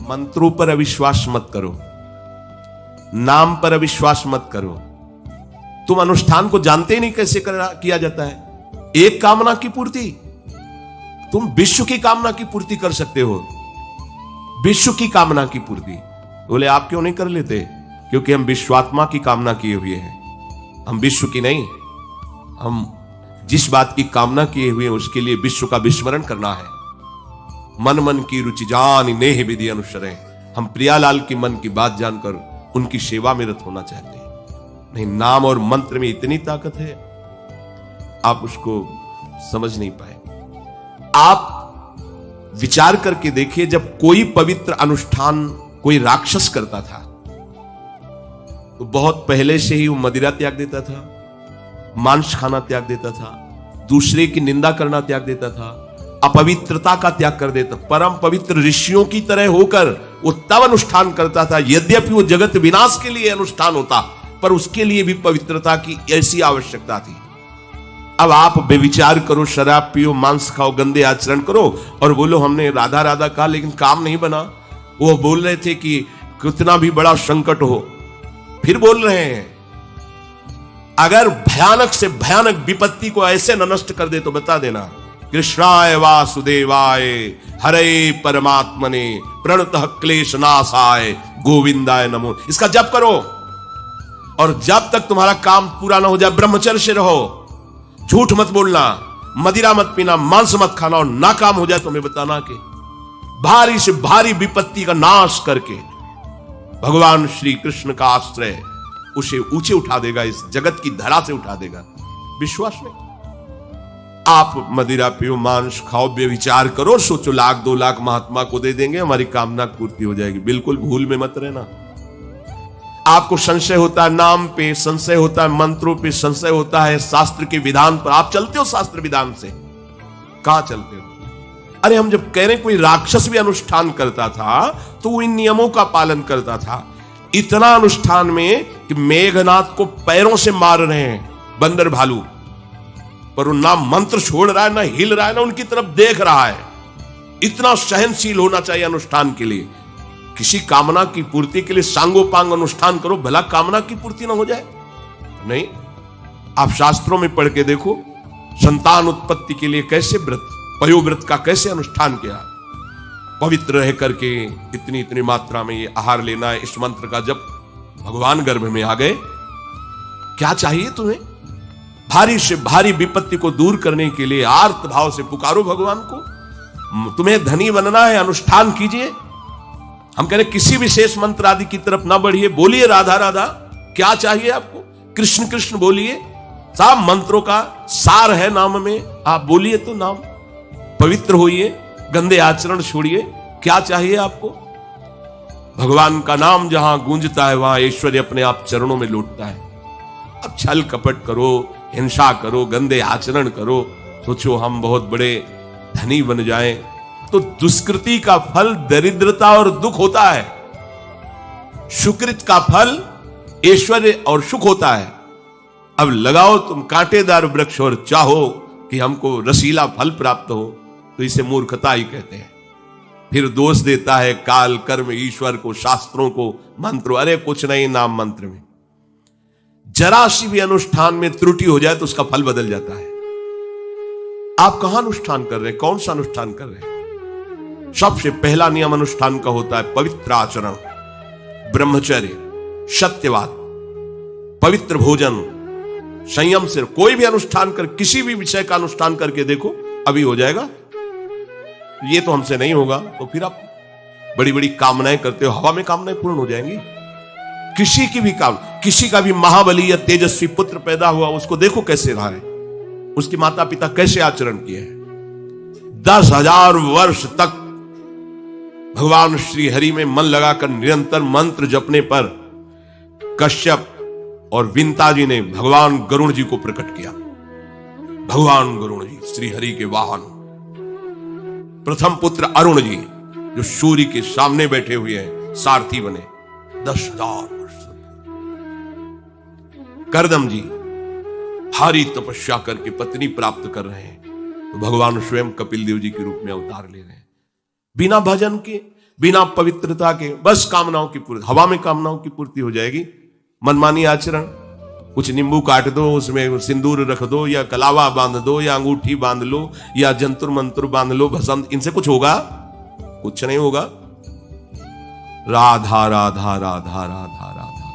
मंत्रों पर अविश्वास मत करो, नाम पर अविश्वास मत करो। तुम अनुष्ठान को जानते ही नहीं कैसे किया जाता है। एक कामना की पूर्ति, तुम विश्व की कामना की पूर्ति कर सकते हो, विश्व की कामना की पूर्ति। बोले आप क्यों नहीं कर लेते? क्योंकि हम विश्वात्मा की कामना किए हुए हैं, हम विश्व की नहीं। हम जिस बात की कामना किए हुए हैं उसके लिए विश्व का विस्मरण करना है। मन मन की रुचि जान नेह विधि अनुसरे। हम प्रियालाल की मन की बात जानकर उनकी सेवा में रत होना चाहते हैं। नहीं, नाम और मंत्र में इतनी ताकत है, आप उसको समझ नहीं पाए। आप विचार करके देखिए, जब कोई पवित्र अनुष्ठान कोई राक्षस करता था तो बहुत पहले से ही वो मदिरा त्याग देता था, मांस खाना त्याग देता था, दूसरे की निंदा करना त्याग देता था, अपवित्रता का त्याग कर देता। परम पवित्र ऋषियों की तरह होकर वो तब अनुष्ठान करता था, यद्यपि वो जगत विनाश के लिए अनुष्ठान होता, पर उसके लिए भी पवित्रता की ऐसी आवश्यकता थी। अब आप बेविचार करो, शराब पियो, मांस खाओ, गंदे आचरण करो और बोलो हमने राधा राधा कहा लेकिन काम नहीं बना। वो बोल रहे थे कि कितना भी बड़ा संकट हो, फिर बोल रहे हैं। अगर भयानक से भयानक विपत्ति को ऐसे न नष्ट कर दे तो बता देना, कृष्णाय वासुदेवाय हरे परमात्मने प्रणतः क्लेश नाशाय गोविंदाय नमो। इसका जप करो और जब तक तुम्हारा काम पूरा ना हो जाए ब्रह्मचर्य से रहो। झूठ मत बोलना, मदिरा मत पीना, मांस मत खाना, और ना काम हो जाए तो मैं बताना कि भारी से भारी विपत्ति का नाश करके भगवान श्री कृष्ण का आश्रय उसे ऊंचे उठा देगा, इस जगत की धरा से उठा देगा। विश्वास में आप मदिरा पियो, मांस खाओ, बेविचार करो, सोचो 1 2 लाख महात्मा को दे देंगे, हमारी कामना पूर्ति हो जाएगी। बिल्कुल भूल में मत रहना। आपको संशय होता है नाम पे, संशय होता है मंत्रों पे, संशय होता है शास्त्र के विधान पर। आप चलते हो शास्त्र विधान से? कहां चलते हो? अरे हम जब कह रहे कोई राक्षस भी अनुष्ठान करता था तो वो इन नियमों का पालन करता था। इतना अनुष्ठान में कि मेघनाथ को पैरों से मार रहे हैं बंदर भालू, पर वो ना मंत्र छोड़ रहा है, ना हिल रहा है, ना उनकी तरफ देख रहा है। इतना सहनशील होना चाहिए अनुष्ठान के लिए। किसी कामना की पूर्ति के लिए सांगोपांग अनुष्ठान करो, भला कामना की पूर्ति ना हो जाए? नहीं। आप शास्त्रों में पढ़ के देखो, संतान उत्पत्ति के लिए कैसे व्रत, पयोव्रत का कैसे अनुष्ठान किया। पवित्र रह करके इतनी इतनी मात्रा में ये आहार लेना है, इस मंत्र का जब भगवान गर्भ में आ गए। क्या चाहिए तुम्हें? भारी से भारी विपत्ति को दूर करने के लिए आर्त भाव से पुकारो भगवान को। तुम्हें धनी बनना है, अनुष्ठान कीजिए। हम कह रहे किसी विशेष मंत्र आदि की तरफ ना बढ़िए, बोलिए राधा राधा। क्या चाहिए आपको? कृष्ण कृष्ण बोलिए। सब मंत्रों का सार है नाम में, आप बोलिए तो नाम। पवित्र होइए, गंदे आचरण छोड़िए। क्या चाहिए आपको? भगवान का नाम जहां गूंजता है वहां ऐश्वर्य अपने आप चरणों में लौटता है। अब छल कपट करो, हिंसा करो, गंदे आचरण करो, सोचो हम बहुत बड़े धनी बन जाएं, तो दुष्कृति का फल दरिद्रता और दुख होता है। सुकृत का फल ऐश्वर्य और सुख होता है। अब लगाओ तुम कांटेदार वृक्ष और चाहो कि हमको रसीला फल प्राप्त हो, तो इसे मूर्खता ही कहते हैं। फिर दोष देता है काल, कर्म, ईश्वर को, शास्त्रों को, मंत्रों। अरे कुछ नहीं, नाम मंत्र में जरा सी भी अनुष्ठान में त्रुटि हो जाए तो उसका फल बदल जाता है। आप कहां अनुष्ठान कर रहे हैं? कौन सा अनुष्ठान कर रहे हैं? सबसे पहला नियम अनुष्ठान का होता है पवित्र आचरण, ब्रह्मचर्य, सत्यवाद, पवित्र भोजन, संयम से। कोई भी अनुष्ठान कर, किसी भी विषय का अनुष्ठान करके देखो, अभी हो जाएगा। ये तो हमसे नहीं होगा तो फिर आप बड़ी बड़ी कामनाएं करते हो, हवा में कामनाएं पूर्ण हो जाएंगी। किसी की भी काम, किसी का भी महाबली या तेजस्वी पुत्र पैदा हुआ, उसको देखो कैसे रहा है, उसके माता पिता कैसे आचरण किए हैं। 10,000 वर्ष तक भगवान श्री हरि में मन लगाकर निरंतर मंत्र जपने पर कश्यप और विंता जी ने भगवान गरुण जी को प्रकट किया। भगवान गरुण जी श्री हरि के वाहन, प्रथम पुत्र अरुण जी जो सूर्य के सामने बैठे हुए हैं, सारथी बने 10,000 वर्ष। करदम जी भारी तपस्या करके पत्नी प्राप्त कर रहे हैं, तो भगवान स्वयं कपिल देव जी के रूप में अवतार ले रहे हैं। बिना भजन के, बिना पवित्रता के बस कामनाओं की पूर्ति, हवा में कामनाओं की पूर्ति हो जाएगी। मनमानी आचरण, कुछ नींबू काट दो, उसमें सिंदूर रख दो, या कलावा बांध दो, या अंगूठी बांध लो, या जंतुर मंत्र बांध लो, भस्म, इनसे कुछ होगा? कुछ नहीं होगा। राधा राधा राधा राधा राधा,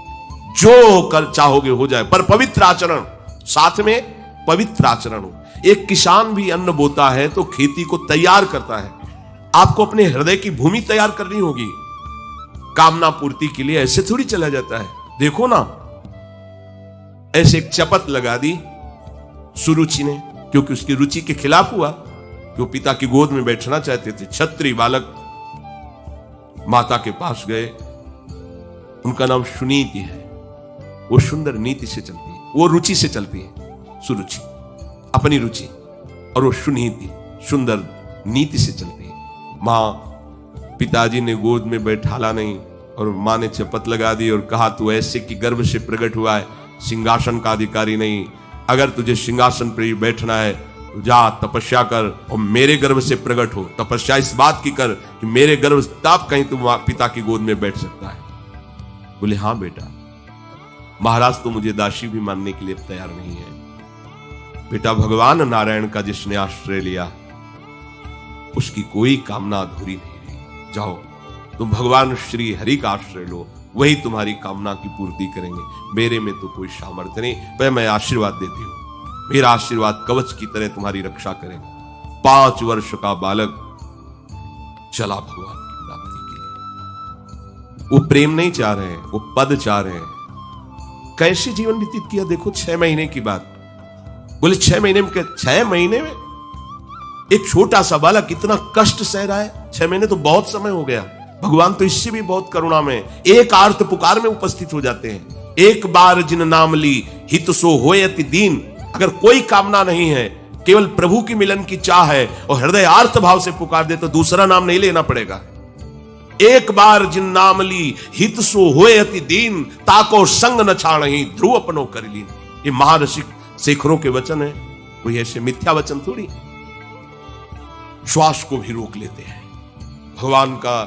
जो कर चाहोगे हो जाए, पर पवित्र आचरण, साथ में पवित्र आचरण हो। एक किसान भी अन्न बोता है तो खेती को तैयार करता है। आपको अपने हृदय की भूमि तैयार करनी होगी कामना पूर्ति के लिए। ऐसे थोड़ी चला जाता है। देखो ना, ऐसे एक चपत लगा दी सुरुचि ने, क्योंकि उसकी रुचि के खिलाफ हुआ। जो पिता की गोद में बैठना चाहते थे, क्षत्रिय बालक माता के पास गए। उनका नाम सुनीति है। वो सुंदर नीति से चलती है, वो रुचि से चलती है, सुरुचि अपनी रुचि, और वो सुनीति सुंदर नीति से चलती है। मां, पिताजी ने गोद में बैठाला नहीं, और मां ने चपत लगा दी और कहा, तू ऐसे की गर्भ से प्रकट हुआ है, सिंहासन का अधिकारी नहीं। अगर तुझे सिंहासन पर बैठना है तो जा तपस्या कर और मेरे गर्भ से प्रकट हो। तपस्या इस बात की कर कि मेरे गर्भ तब कहीं तू पिता की गोद में बैठ सकता है। बोले, हाँ बेटा। महाराज तो मुझे दासी भी मानने के लिए तैयार नहीं है। बेटा, भगवान नारायण का जिसने आश्रय लिया उसकी कोई कामना अधूरी नहीं रही। जाओ, तुम भगवान श्री हरि का आश्रय लो, वही तुम्हारी कामना की पूर्ति करेंगे। मेरे में तो कोई सामर्थ्य नहीं, पर मैं आशीर्वाद देती हूं। मेरा आशीर्वाद कवच की तरह तुम्हारी रक्षा करेगा। 5 वर्ष का बालक चला भगवान की प्राप्ति के लिए। वो प्रेम नहीं चाह रहे हैं, वो पद चाह रहे हैं। कैसे जीवन व्यतीत किया देखो। 6 महीने की बात। बोले 6 महीने में, 6 महीने में एक छोटा सा बालक इतना कष्ट सह रहा है। 6 महीने तो बहुत समय हो गया। भगवान तो इससे भी बहुत करुणा में, एक आर्त पुकार में उपस्थित हो जाते हैं। एक बार जिन नाम ली हित सो होयति दीन। अगर कोई कामना नहीं है, केवल प्रभु की मिलन की चाह है और हृदय आर्त भाव से पुकार दे, तो दूसरा नाम नहीं लेना पड़ेगा। एक बार जिन नाम ली हित सो होयति दीन, ताको संग न छाणहि ध्रुव अपनो कर लीन। ये महर्षि शेखरों के वचन है, कोई ऐसे मिथ्या वचन थोड़ी। श्वास को भी रोक लेते हैं। भगवान का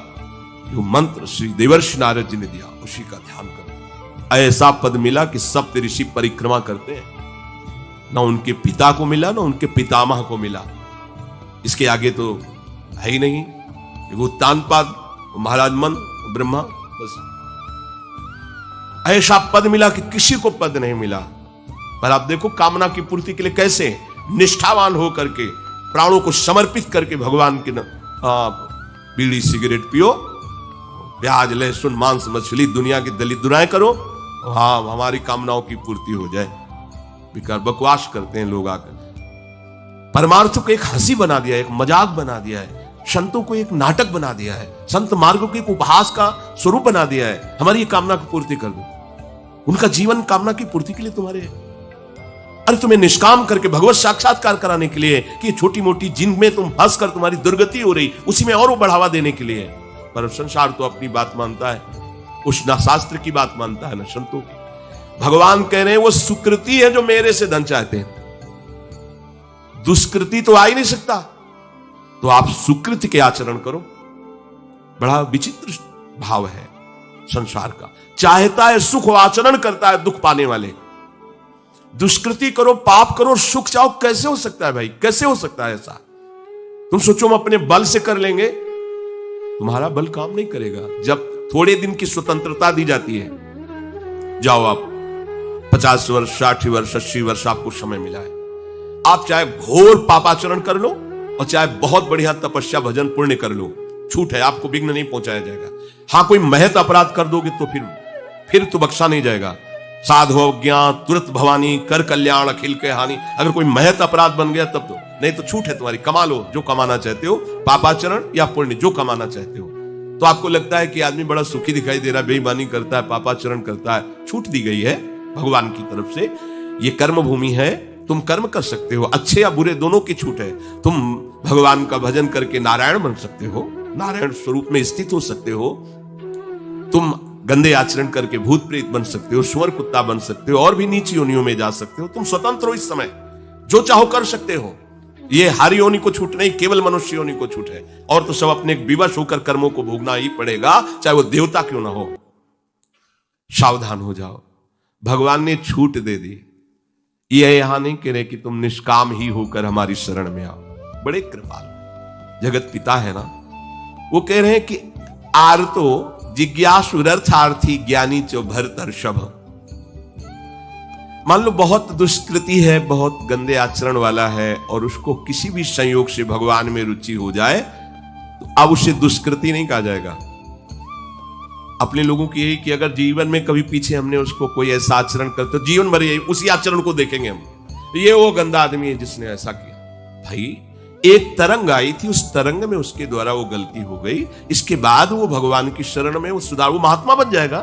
जो मंत्र श्री देवर्षि नारद जी ने दिया, उसी का ध्यान करो। ऐसा पद मिला कि सब ऋषि परिक्रमा करते हैं। ना उनके पिता को मिला, ना उनके पितामह को मिला। इसके आगे तो है ही नहीं। वो उत्तानपाद, महाराज मन, ब्रह्मा, बस ऐसा पद मिला कि किसी को पद नहीं मिला। पर आप देखो, कामना की पूर्ति के लिए कैसे निष्ठावान होकर के, प्राणों को समर्पित करके भगवान के बीड़ी सिगरेट पियो, प्याज लहसुन मांस मछली दुनिया की दलित दुराएं करो, हाँ हमारी कामनाओं की पूर्ति हो जाए। बेकार बकवास करते हैं लोग आकर। परमार्थ को एक हंसी बना दिया है, एक मजाक बना दिया है। संतों को एक नाटक बना दिया है। संत मार्ग को एक उपहास का स्वरूप बना दिया है। हमारी कामना की पूर्ति कर दो। उनका जीवन कामना की पूर्ति के लिए तुम्हारे है। अरे तुम्हें निष्काम करके भगवत साक्षात्कार कराने के लिए कि छोटी मोटी जिनमें तुम फंस कर तुम्हारी दुर्गति हो रही, उसी में और वो बढ़ावा देने के लिए। पर संसार तो अपनी बात मानता है, उस ना शास्त्र की बात मानता है, ना संतों की। भगवान कह रहे हैं वो सुकृति है जो मेरे से धन चाहते हैं, दुष्कृति तो आ ही नहीं सकता। तो आप सुकृति के आचरण करो। बड़ा विचित्र भाव है संसार का। चाहता है सुख, आचरण करता है दुख पाने वाले। दुष्कृति करो, पाप करो, सुख चाहो, कैसे हो सकता है भाई? कैसे हो सकता है ऐसा? तुम सोचो हम अपने बल से कर लेंगे, तुम्हारा बल काम नहीं करेगा। जब थोड़े दिन की स्वतंत्रता दी जाती है, जाओ आप 50 वर्ष 60 वर्ष 80 वर्ष आपको समय मिला है, आप चाहे घोर पापाचरण कर लो और चाहे बहुत बढ़िया तपस्या भजन पुण्य कर लो, छूट है, आपको विघ्न नहीं पहुंचाया जाएगा। हां, कोई महत अपराध कर दोगे तो फिर तो बख्शा नहीं जाएगा। साधु अज्ञान तुरंत भवानी कर कल्याण अखिल के हानि। अगर कोई महत अपराध बन गया तब तो, नहीं तो छूट है तुम्हारी, कमा लो जो कमाना चाहते हो, पापाचरण या पुण्य जो कमाना चाहते हो। तो आपको लगता है कि आदमी बड़ा सुखी दिखाई दे रहा है, बेईमानी करता है, पापाचरण करता है, छूट दी गई है भगवान की तरफ से। ये कर्म भूमि है, तुम कर्म कर सकते हो, अच्छे या बुरे दोनों की छूट है। तुम भगवान का भजन करके नारायण बन सकते हो, नारायण स्वरूप में स्थित हो सकते हो। तुम गंदे आचरण करके भूत प्रेत बन सकते हो, सुअर कुत्ता बन सकते हो, और भी नीची योनियों में जा सकते हो। तुम स्वतंत्र हो, इस समय जो चाहो कर सकते हो। ये हर योनि को छूट नहीं, केवल मनुष्य योनि को छूट है। और तो सब अपने विवश होकर कर्मों को भोगना ही पड़ेगा, चाहे वो देवता क्यों ना हो। सावधान हो जाओ, भगवान ने छूट दे दी। ये यहां नहीं कह रहे कि तुम निष्काम ही होकर हमारी शरण में आओ। बड़े कृपाल जगत पिता है ना, वो कह रहे हैं कि आर्तो जिज्ञासुरर्थार्थी ज्ञानी चो भरतर्षभ। मान लो बहुत दुष्कृति है, बहुत गंदे आचरण वाला है, और उसको किसी भी संयोग से भगवान में रुचि हो जाए तो अब उसे दुष्कृति नहीं कहा जाएगा। अपने लोगों की यही कि अगर जीवन में कभी पीछे हमने उसको कोई ऐसा आचरण कर, तो जीवन भर यही उसी आचरण को देखेंगे हम, ये वो गंदा आदमी है जिसने ऐसा किया। भाई एक तरंग आई थी, उस तरंग में उसके द्वारा वो गलती हो गई, इसके बाद वो भगवान की शरण में वो सुधार, वो महात्मा बन जाएगा।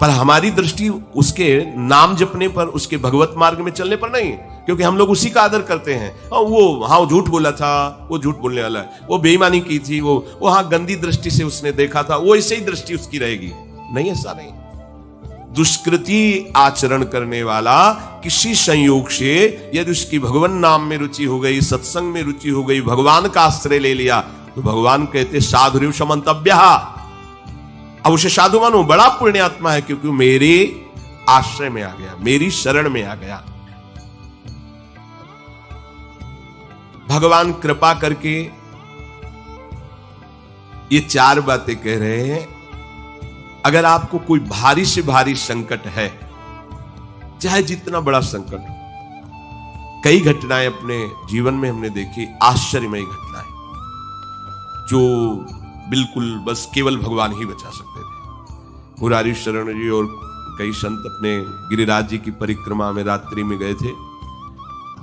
पर हमारी दृष्टि उसके नाम जपने पर, उसके भगवत मार्ग में चलने पर नहीं, क्योंकि हम लोग उसी का आदर करते हैं। वो झूठ बोला था, वो झूठ बोलने वाला है, वो बेईमानी की थी, वो गंदी दृष्टि से उसने देखा था, वो ऐसे ही दृष्टि उसकी रहेगी। नहीं, ऐसा नहीं। दुष्कृति आचरण करने वाला किसी संयोग से यदि उसकी भगवान नाम में रुचि हो गई, सत्संग में रुचि हो गई, भगवान का आश्रय ले लिया, तो भगवान कहते साधुरिव समन्तव्यः। अब उसे साधु मानो, बड़ा पुण्यात्मा है, क्योंकि मेरे आश्रय में आ गया, मेरी शरण में आ गया। भगवान कृपा करके ये चार बातें कह रहे हैं। अगर आपको कोई भारी से भारी संकट है, चाहे जितना बड़ा संकट हो, कई घटनाएं अपने जीवन में हमने देखी, आश्चर्यमयी घटनाएं, जो बिल्कुल बस केवल भगवान ही बचा सकते थे। मुरारी शरण जी और कई संत अपने गिरिराज जी की परिक्रमा में रात्रि में गए थे।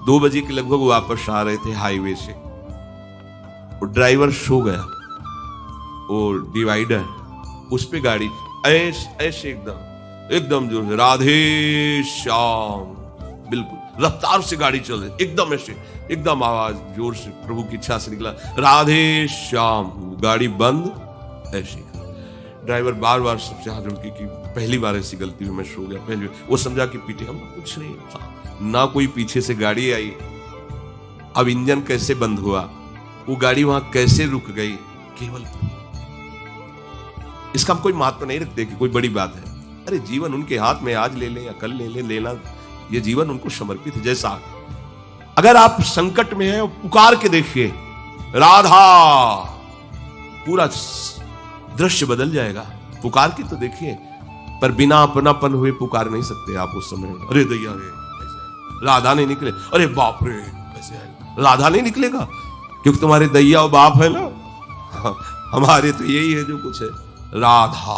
2 बजे के लगभग वापस आ रहे थे हाईवे से, और ड्राइवर सो गया, और डिवाइडर उस पे गाड़ी ऐसे एकदम जो है राधे श्याम, बिल्कुल रफ्तार से गाड़ी चल रही, एकदम ऐसे, एकदम आवाज जोर से प्रभु की इच्छा से निकला, राधे श्याम। गाड़ी बंद। ऐसे ड्राइवर बार बार सबसे हाथ जोड़ के कि पहली बार ऐसी गलती हुई, मैं सो गया, पहली वो समझा कि पीछे हम कुछ नहीं, ना कोई पीछे से गाड़ी आई। अब इंजन कैसे बंद हुआ, वो गाड़ी वहां कैसे रुक गई, केवल इसका हम कोई महत्व नहीं रखते कि कोई बड़ी बात है। अरे जीवन उनके हाथ में, आज ले लें या कल ले लें, लेना ये जीवन उनको समर्पित है। जैसा अगर आप संकट में हैं, पुकार के देखिए राधा, पूरा दृश्य बदल जाएगा। पुकार के तो देखिए, पर बिना अपनापन हुए पुकार नहीं सकते आप उस समय। अरे दैया रे, राधा नहीं निकले, अरे बाप रे, ऐसे आएगा, राधा नहीं निकलेगा, क्योंकि तुम्हारे दैया और बाप है ना। हमारे तो यही है जो कुछ है, राधा।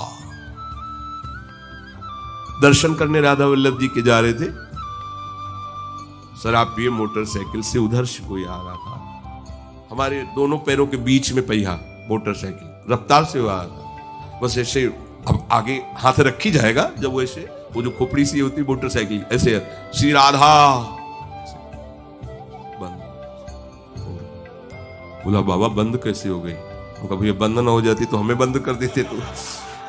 दर्शन करने राधा वल्लभ जी के जा रहे थे, शराब पिए मोटरसाइकिल से, उधर से कोई आ रहा था, हमारे दोनों पैरों के बीच में पहिया, मोटरसाइकिल रफ्तार से हुआ था, बस ऐसे। अब आगे हाथ रखी जाएगा जब वो ऐसे, वो जो खोपड़ी सी होती है मोटरसाइकिल, ऐसे श्री राधा, बंद। बोला बाबा बंद कैसे हो गई? कभी बंद ना हो जाती तो हमें बंद कर देते। तो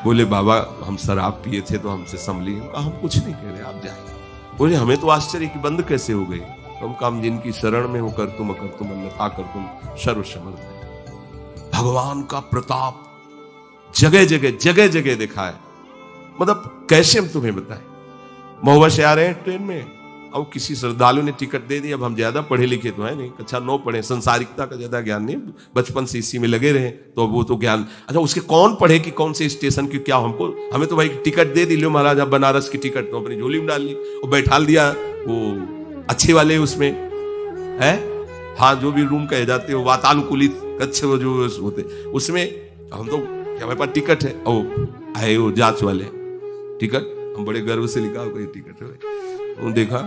बोले बाबा हम शराब पिए थे तो हमसे संभली। हम कुछ नहीं कह रहे, आप जाइए। बोले हमें तो आश्चर्य कि बंद कैसे हो गई। हम काम जिनकी शरण में हो कर तुम अन्यथा कर तुम सर्वसमर्थ है। भगवान का प्रताप जगह जगह देखा है। मतलब कैसे हम तुम्हें बताएं। महुआ से आ रहे हैं ट्रेन में, अब किसी श्रद्धालु ने टिकट दे दी। अब हम ज्यादा पढ़े लिखे तो है नहीं, कक्षा 9 पढ़े, संसारिकता का ज्यादा ज्ञान नहीं, बचपन से इसी में लगे रहे, तो वो तो ज्ञान। अच्छा उसके कौन पढ़े कि कौन से स्टेशन की क्या, हमें तो भाई टिकट दे दी, लो महाराज बनारस की टिकट, तो अपनी झोली में डाल ली और बैठा दिया वो अच्छे वाले उसमें है। हाँ जो भी रूम कहे जाते हो वातानुकूलित अच्छे वो जो होते उसमें, हम तो हमारे पास टिकट है, और आए वो जांच वाले टिकट, हम बड़े गर्व से लिखा कोई टिकट है। देखा,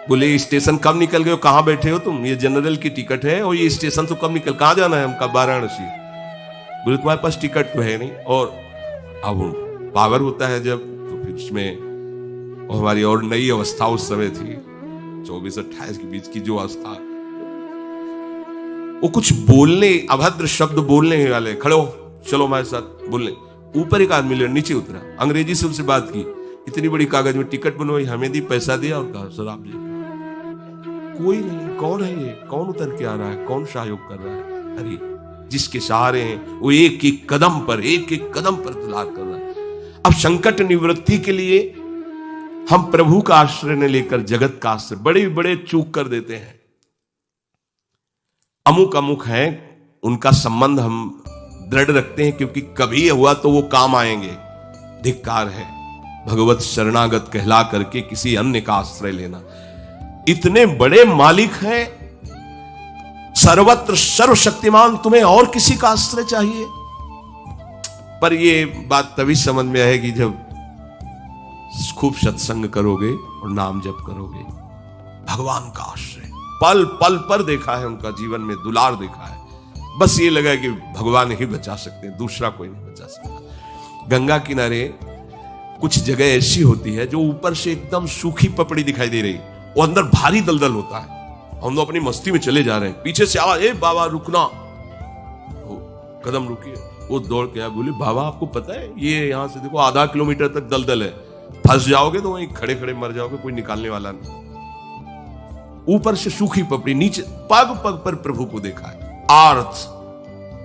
बोले स्टेशन कब निकल गए हो, कहाँ बैठे हो तुम? ये जनरल की टिकट है और ये स्टेशन तो कब निकल, कहाँ जाना है हमका? वाराणसी। बोले तुम्हारे पास टिकट तो है नहीं। और अब पावर होता है जब, तो फिर उसमें हमारी और नई अवस्था उस समय थी 24-28 के बीच की जो अवस्था, वो कुछ बोलने, अभद्र शब्द बोलने वाले, खड़े हो चलो हमारे साथ बोलने। ऊपर एक आदमी नीचे उतरा, अंग्रेजी से उनसे बात की, इतनी बड़ी कागज में टिकट बनवाई, हमें दी, पैसा दिया और कहा सर आप कोई नहीं, कौन है ये, कौन उतर के आ रहा है, कौन सहयोग कर रहा है? अरे जिसके सहारे हैं वो एक एक कदम पर दुलार कर रहा है। अब संकट निवृत्ति के लिए हम प्रभु का आश्रय न लेकर जगत का आश्रय बड़े बड़े चूक कर देते हैं। अमुक है, उनका संबंध हम दृढ़ रखते हैं क्योंकि कभी हुआ तो वो काम आएंगे। धिक्कार है भगवत शरणागत कहला करके किसी अन्य का आश्रय लेना। इतने बड़े मालिक हैं, सर्वत्र सर्वशक्तिमान, तुम्हें और किसी का आश्रय चाहिए? पर ये बात तभी समझ में आएगी जब खूब सत्संग करोगे और नाम जप करोगे। भगवान का आश्रय पल पल पर देखा है, उनका जीवन में दुलार देखा है। बस ये लगा कि भगवान ही बचा सकते हैं, दूसरा कोई नहीं बचा सकता। गंगा किनारे कुछ जगह ऐसी होती है जो ऊपर से एकदम सूखी पपड़ी दिखाई दे रही, वो अंदर भारी दलदल होता है। हम लोग अपनी मस्ती में चले जा रहे हैं, पीछे से आवाज, ए बाबा रुकना, कदम रुकिए। वो दौड़ के आया, बोले बाबा आपको पता है ये यहां से देखो आधा किलोमीटर तक दलदल है, फंस जाओगे तो वहीं खड़े खड़े मर जाओगे, कोई निकालने वाला नहीं। ऊपर से सूखी पपड़ी, नीचे पग पग पर प्रभु को देखा है। आर्थ,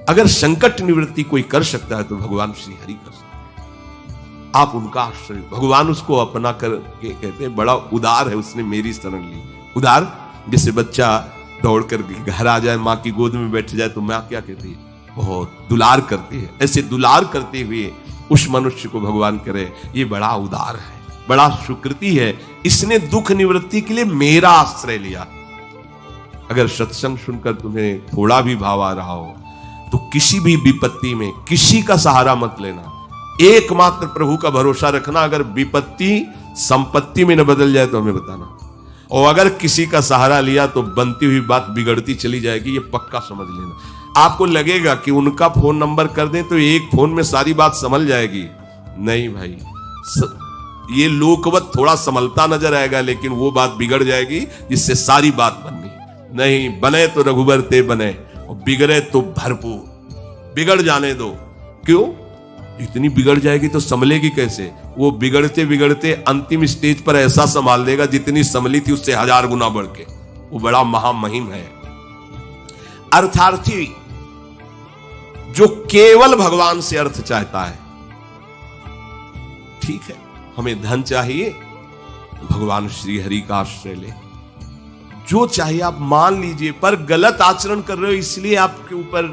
अगर संकट निवृत्ति कोई कर सकता है तो भगवान श्री हरि कर सकते हैं। आप उनका आश्रय, भगवान उसको अपना कर के कहते हैं बड़ा उदार है, उसने मेरी शरण ली। उदार जैसे बच्चा दौड़ कर घर आ जाए, माँ की गोद में बैठ जाए तो माँ क्या कहती है, बहुत दुलार करती है। ऐसे दुलार करते हुए उस मनुष्य को भगवान करे, ये बड़ा उदार है, बड़ा सुकृति है, इसने दुख निवृत्ति के लिए मेरा आश्रय लिया। अगर सत्संग सुनकर तुम्हें थोड़ा भी भाव आ रहा हो तो किसी भी विपत्ति में किसी का सहारा मत लेना, एकमात्र प्रभु का भरोसा रखना। अगर विपत्ति संपत्ति में न बदल जाए तो हमें बताना, और अगर किसी का सहारा लिया तो बनती हुई बात बिगड़ती चली जाएगी, ये पक्का समझ लेना। आपको लगेगा कि उनका फोन नंबर कर दें तो एक फोन में सारी बात संभल जाएगी, नहीं भाई, ये लोकवत थोड़ा संभलता नजर आएगा, लेकिन वो बात बिगड़ जाएगी जिससे सारी बात बननी नहीं। बने तो रघुबर ते बने और बिगड़े तो भरपूर, बिगड़ जाने दो। क्यों? इतनी बिगड़ जाएगी तो संभलेगी कैसे? वो बिगड़ते बिगड़ते अंतिम स्टेज पर ऐसा संभाल देगा जितनी संभली थी उससे 1000 गुना बढ़ के। वो बड़ा महामहिम है। अर्थार्थी जो केवल भगवान से अर्थ चाहता है, ठीक है, हमें धन चाहिए तो भगवान श्री हरि का आश्रय ले, जो चाहिए आप मान लीजिए, पर गलत आचरण कर रहे हो इसलिए आपके ऊपर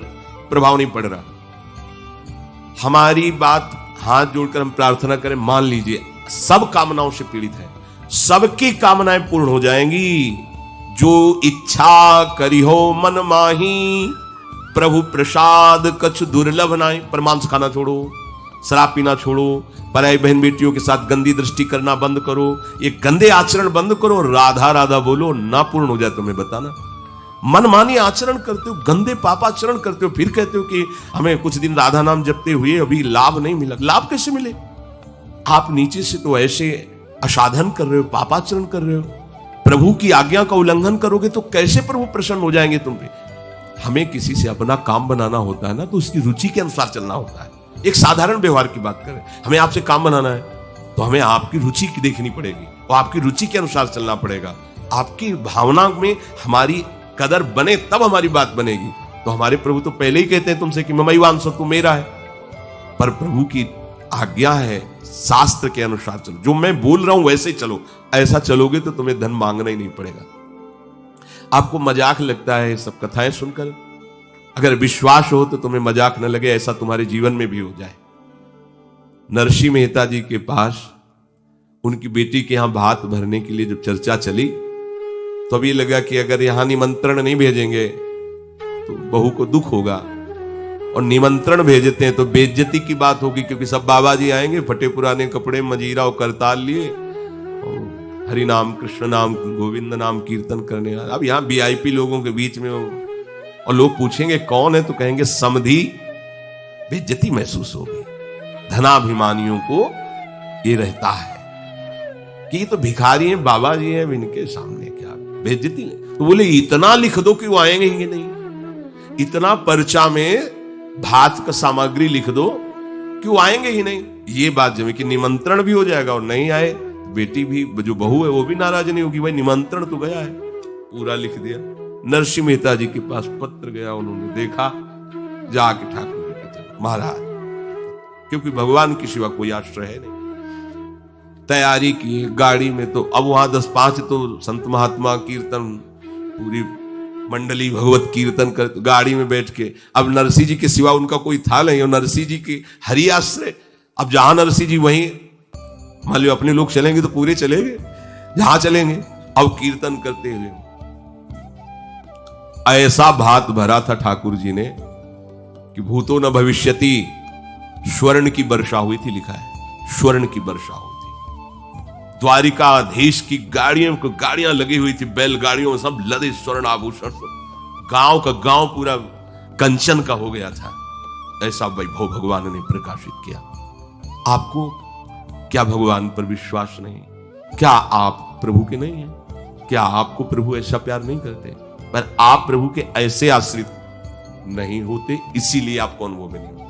प्रभाव नहीं पड़ रहा। हमारी बात हाथ जोड़कर हम प्रार्थना करें, मान लीजिए सब कामनाओं से पीड़ित है, सबकी कामनाएं पूर्ण हो जाएंगी। जो इच्छा करी हो मन माही, प्रभु प्रसाद कछु दुर्लभ नाई। पर मांस खाना छोड़ो, शराब पीना छोड़ो, पराई बहन बेटियों के साथ गंदी दृष्टि करना बंद करो, ये गंदे आचरण बंद करो, राधा राधा बोलो, ना पूर्ण हो जाए तो मैं बताना। मनमानी आचरण करते हो, गंदे पापाचरण करते हो, फिर कहते हो कि हमें कुछ दिन राधा नाम जपते हुए अभी लाभ नहीं मिला। लाभ कैसे मिले? आप नीचे से तो ऐसे असाधन कर रहे हो, पापाचरण कर रहे हो, प्रभु की आज्ञा का उल्लंघन करोगे तो कैसे प्रभु प्रसन्न हो जाएंगे तुम पे? हमें किसी से अपना काम बनाना होता है ना, तो उसकी रुचि के अनुसार चलना होता है। एक साधारण व्यवहार की बात करें, हमें आपसे काम बनाना है तो हमें आपकी रुचि देखनी पड़ेगी और आपकी रुचि के अनुसार चलना पड़ेगा। आपकी भावना में हमारी कदर बने तब हमारी बात बनेगी। तो हमारे प्रभु तो पहले ही कहते हैं तुमसे कि ममैवांश तू मेरा है, पर प्रभु की आज्ञा है शास्त्र के अनुसार चलो, जो मैं बोल रहा हूं वैसे ही चलो। ऐसा चलोगे तो तुम्हें धन मांगना ही नहीं पड़ेगा। आपको मजाक लगता है सब कथाएं सुनकर, अगर विश्वास हो तो तुम्हें मजाक न लगे, ऐसा तुम्हारे जीवन में भी हो जाए। नरसिंह मेहता जी के पास उनकी बेटी के यहां भात भरने के लिए जब चर्चा चली तो अभी लगा कि अगर यहां निमंत्रण नहीं भेजेंगे तो बहू को दुख होगा, और निमंत्रण भेजते हैं तो बेइज्जती की बात होगी, क्योंकि सब बाबा जी आएंगे फटे पुराने कपड़े, मजीरा और करताल लिए, और हरि नाम कृष्ण नाम गोविंद नाम कीर्तन करने। अब यहाँ वीआईपी लोगों के बीच में और लोग पूछेंगे कौन है तो कहेंगे समधी, बेइज्जती महसूस होगी। धनाभिमानियों को ये रहता है कि ये तो भिखारी हैं, बाबा जी हैं, इनके सामने क्या बेइज्जती नहीं। तो बोले इतना लिख दो कि वो आएंगे ही नहीं, इतना पर्चा में भात का सामग्री लिख दो कि वो आएंगे ही नहीं। ये बात जब कि निमंत्रण भी हो जाएगा और नहीं आए, बेटी भी जो बहू है वो भी नाराज नहीं होगी, भाई निमंत्रण तो गया है। पूरा लिख दिया। नरसिंह मेहता जी के पास पत्र गया, उन्होंने देखा, जाके ठाकुर जी के चरण, महाराज, क्योंकि भगवान की सिवा कोई आश्रय है नहीं। तैयारी की गाड़ी में, तो अब वहां 10-5 तो संत महात्मा कीर्तन, पूरी मंडली भगवत कीर्तन कर, गाड़ी में बैठ के, अब नरसिंह जी के सिवा उनका कोई था नहीं, और नरसिंह जी के हरि आश्रय। अब जहां नरसिंह जी वहीं, मान लो अपने लोग चलेंगे तो पूरे चलेंगे, जहां चलेंगे। अब कीर्तन करते हुए ऐसा भात भरा था ठाकुर जी ने कि भूतो न भविष्यति, स्वर्ण की वर्षा हुई थी, लिखा है स्वर्ण की वर्षा हुई थी। द्वारिकाधीश की गाड़ियां लगी हुई थी, बैलगाड़ियों में सब लदे स्वर्ण आभूषण, गांव का गांव पूरा कंचन का हो गया था। ऐसा वैभव भगवान ने प्रकाशित किया। आपको क्या भगवान पर विश्वास नहीं? क्या आप प्रभु के नहीं हैं? क्या आपको प्रभु ऐसा प्यार नहीं करते? पर आप प्रभु के ऐसे आश्रित नहीं होते, इसीलिए आपको अनुभव में नहीं होता।